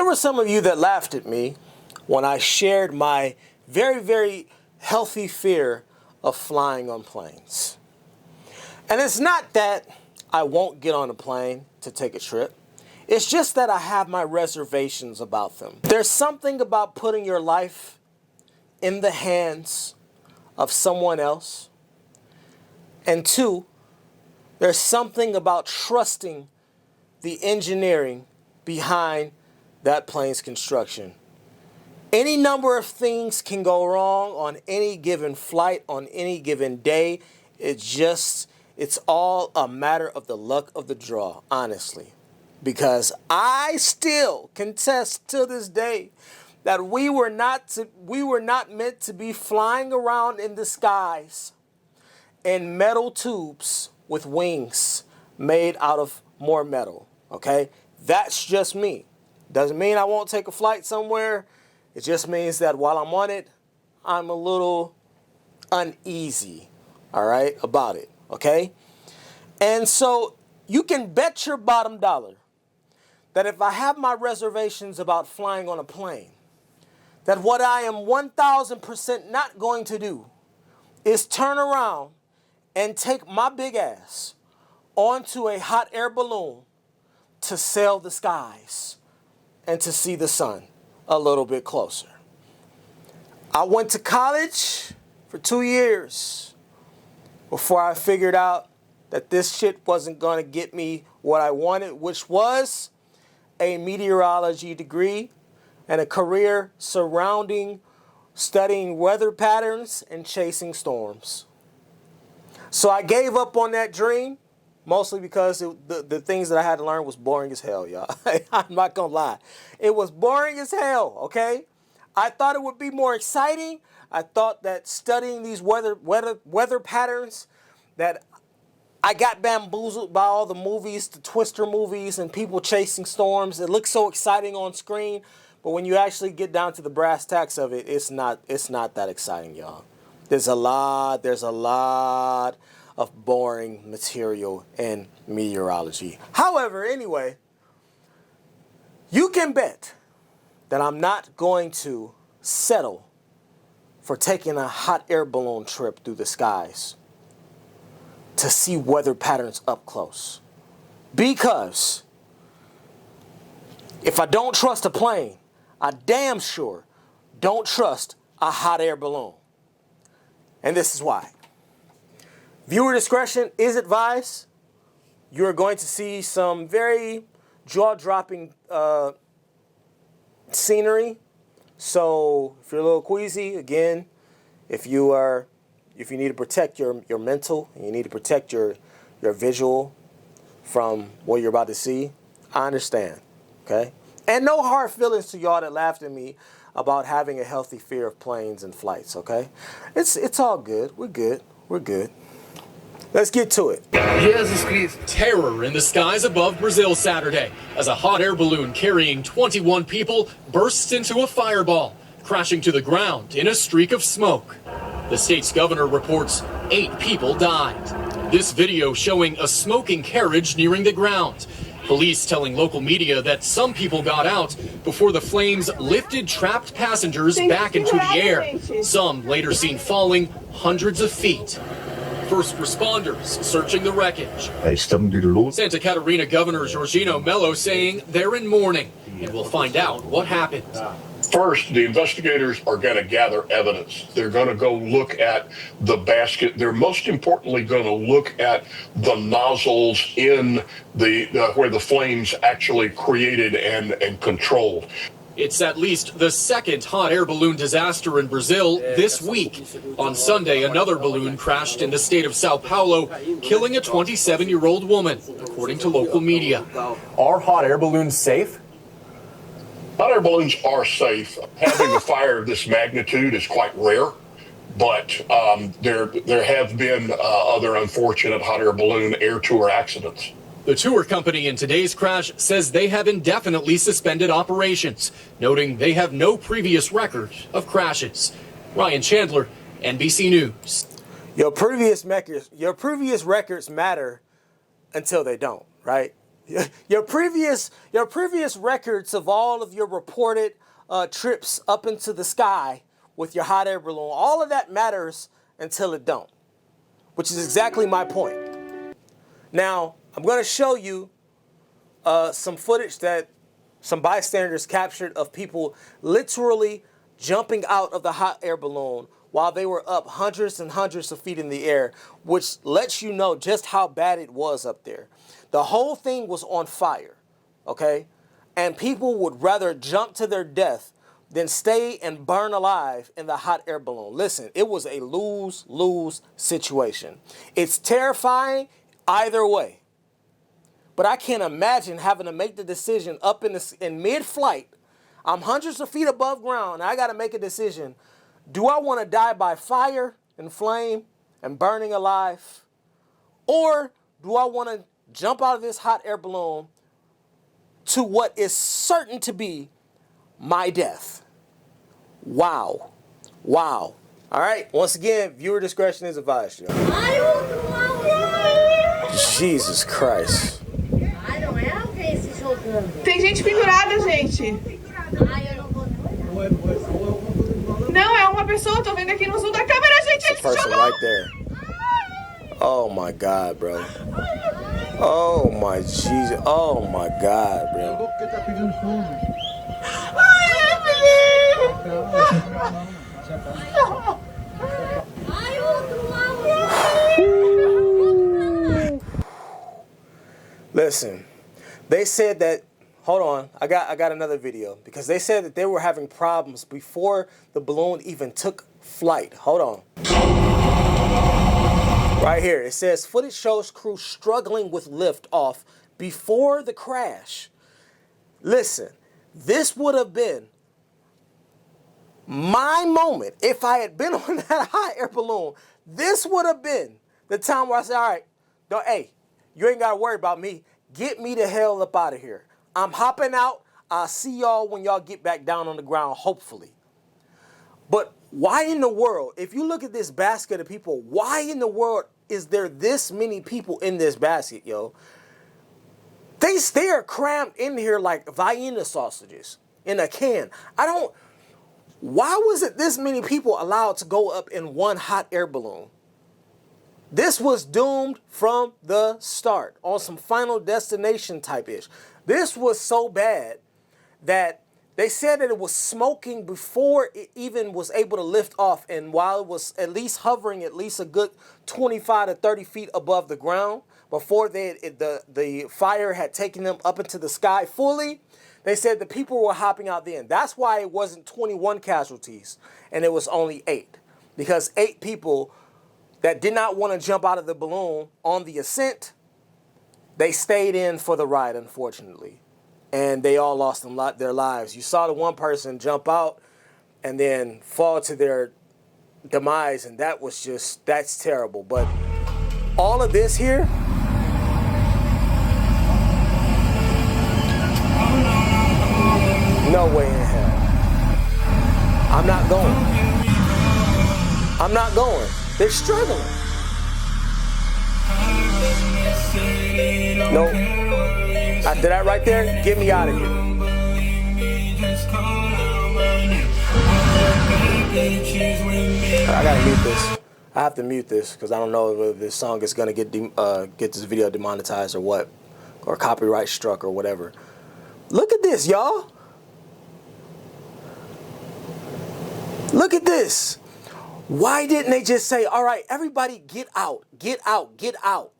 There were some of you that laughed at me when I shared my very, very healthy fear of flying on planes. And it's not that I won't get on a plane to take a trip. It's just that I have my reservations about them. There's something about putting your life in the hands of someone else. And two, there's something about trusting the engineering behind that plane's construction. Any number of things can go wrong on any given flight, on any given day. It's all a matter of the luck of the draw, honestly. Because I still contest to this day that we were not meant to be flying around in the skies in metal tubes with wings made out of more metal, okay? That's just me. Doesn't mean I won't take a flight somewhere. It just means that while I'm on it, I'm a little uneasy, all right, about it, okay? And so you can bet your bottom dollar that if I have my reservations about flying on a plane, that what I am 1,000% not going to do is turn around and take my big ass onto a hot air balloon to sail the skies and to see the sun a little bit closer. I went to college for 2 years before I figured out that this shit wasn't going to get me what I wanted, which was a meteorology degree and a career surrounding studying weather patterns and chasing storms. So I gave up on that dream, mostly because the things that I had to learn was boring as hell, y'all. I'm not gonna lie. It was boring as hell, okay? I thought it would be more exciting. I thought that studying these weather patterns, that I got bamboozled by all the movies, the Twister movies and people chasing storms. It looks so exciting on screen, but when you actually get down to the brass tacks of it, it's not that exciting, y'all. There's a lot of boring material in meteorology. However, anyway, you can bet that I'm not going to settle for taking a hot air balloon trip through the skies to see weather patterns up close. Because if I don't trust a plane, I damn sure don't trust a hot air balloon. And this is why. Viewer discretion is advised. You're going to see some very jaw-dropping scenery. So if you're a little queasy, again, if you need to protect your mental and you need to protect your visual from what you're about to see, I understand, okay? And no hard feelings to y'all that laughed at me about having a healthy fear of planes and flights, okay? It's all good. We're good. Let's get to it. Jesus Christ. Terror in the skies above Brazil Saturday as a hot air balloon carrying 21 people bursts into a fireball, crashing to the ground in a streak of smoke. The state's governor reports 8 people died. This video showing a smoking carriage nearing the ground. Police telling local media that some people got out before the flames lifted trapped passengers back into the air. Some later seen falling hundreds of feet. First responders searching the wreckage. Santa Catarina Governor Jorginho Melo saying they're in mourning and will find out what happened. First, the investigators are going to gather evidence. They're going to go look at the basket. They're most importantly going to look at the nozzles in the where the flames actually created and controlled. It's at least the second hot air balloon disaster in Brazil this week. On Sunday, another balloon crashed in the state of Sao Paulo, killing a 27-year-old woman, according to local media. Are hot air balloons safe? Hot air balloons are safe. Having a fire of this magnitude is quite rare, but there have been other unfortunate hot air balloon air tour accidents. The tour company in today's crash says they have indefinitely suspended operations, noting they have no previous record of crashes. Ryan Chandler, NBC News. Your previous records matter until they don't, right? your previous records of all of your reported trips up into the sky with your hot air balloon, all of that matters until it don't, which is exactly my point. Now, I'm going to show you some footage that some bystanders captured of people literally jumping out of the hot air balloon while they were up hundreds and hundreds of feet in the air, which lets you know just how bad it was up there. The whole thing was on fire, okay? And people would rather jump to their death than stay and burn alive in the hot air balloon. Listen, it was a lose-lose situation. It's terrifying either way. But I can't imagine having to make the decision up in mid-flight. I'm hundreds of feet above ground, and I got to make a decision. Do I want to die by fire and flame and burning alive? Or do I want to jump out of this hot air balloon to what is certain to be my death? Wow. Wow. All right. Once again, viewer discretion is advised, y'all. Jesus Christ. Tem gente pendurada, gente. Não, é uma pessoa, tô vendo aqui no zoom da câmera, gente, ele se Person jogou. right there. Oh my God, bro. Oh my Jesus. Oh my God, bro. Listen, they said that, hold on, I got another video, because they said that they were having problems before the balloon even took flight. Hold on. Right here, it says footage shows crew struggling with lift off before the crash. Listen, this would have been my moment. If I had been on that hot air balloon, this would have been the time where I said, all right, no, hey, you ain't got to worry about me. Get me the hell up out of here. I'm hopping out. I'll see y'all when y'all get back down on the ground, hopefully. But why in the world, if you look at this basket of people, why in the world is there this many people in this basket, yo? They are crammed in here like Vienna sausages in a can. Why was it this many people allowed to go up in one hot air balloon? This was doomed from the start on some Final Destination type-ish. This was so bad that they said that it was smoking before it even was able to lift off, and while it was at least hovering at least a good 25 to 30 feet above the ground, before the fire had taken them up into the sky fully, they said the people were hopping out then. That's why it wasn't 21 casualties, and it was only 8. Because 8 people that did not want to jump out of the balloon on the ascent, they stayed in for the ride, unfortunately. And they all lost their lives. You saw the one person jump out and then fall to their demise, and that's terrible. But all of this here, no way in hell. I'm not going. I'm not going. They're struggling. Nope. After that right there, get me out of here. I gotta mute this. I have to mute this because I don't know if this song is gonna get this video demonetized or what, or copyright struck or whatever. Look at this, y'all. Look at this. Why didn't they just say, all right, everybody get out, get out, get out,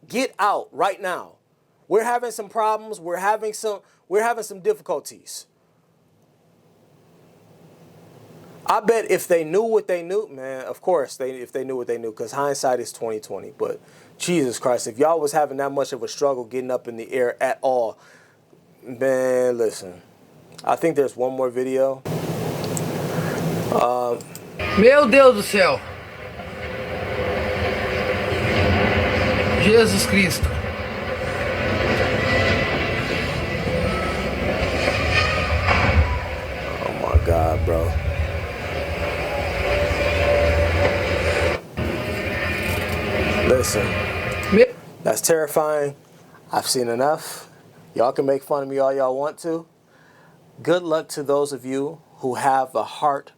get out right now? We're having some problems. We're having some difficulties. I bet if they knew what they knew, man, of course, if they knew what they knew, because hindsight is 20/20. But Jesus Christ, if y'all was having that much of a struggle getting up in the air at all, man, listen. I think there's one more video. Meu Deus do céu. Jesus Cristo. Oh my God, bro. Listen, that's terrifying. I've seen enough. Y'all can make fun of me all y'all want to. Good luck to those of you who have a heart,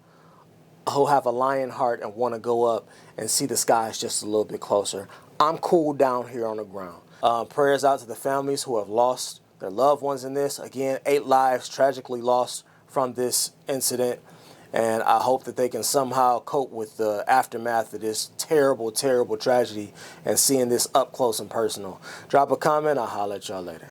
who have a lion heart and want to go up and see the skies just a little bit closer. I'm cool down here on the ground. Prayers out to the families who have lost their loved ones in this. Again, 8 lives tragically lost from this incident. And I hope that they can somehow cope with the aftermath of this terrible, terrible tragedy and seeing this up close and personal. Drop a comment. I'll holler at y'all later.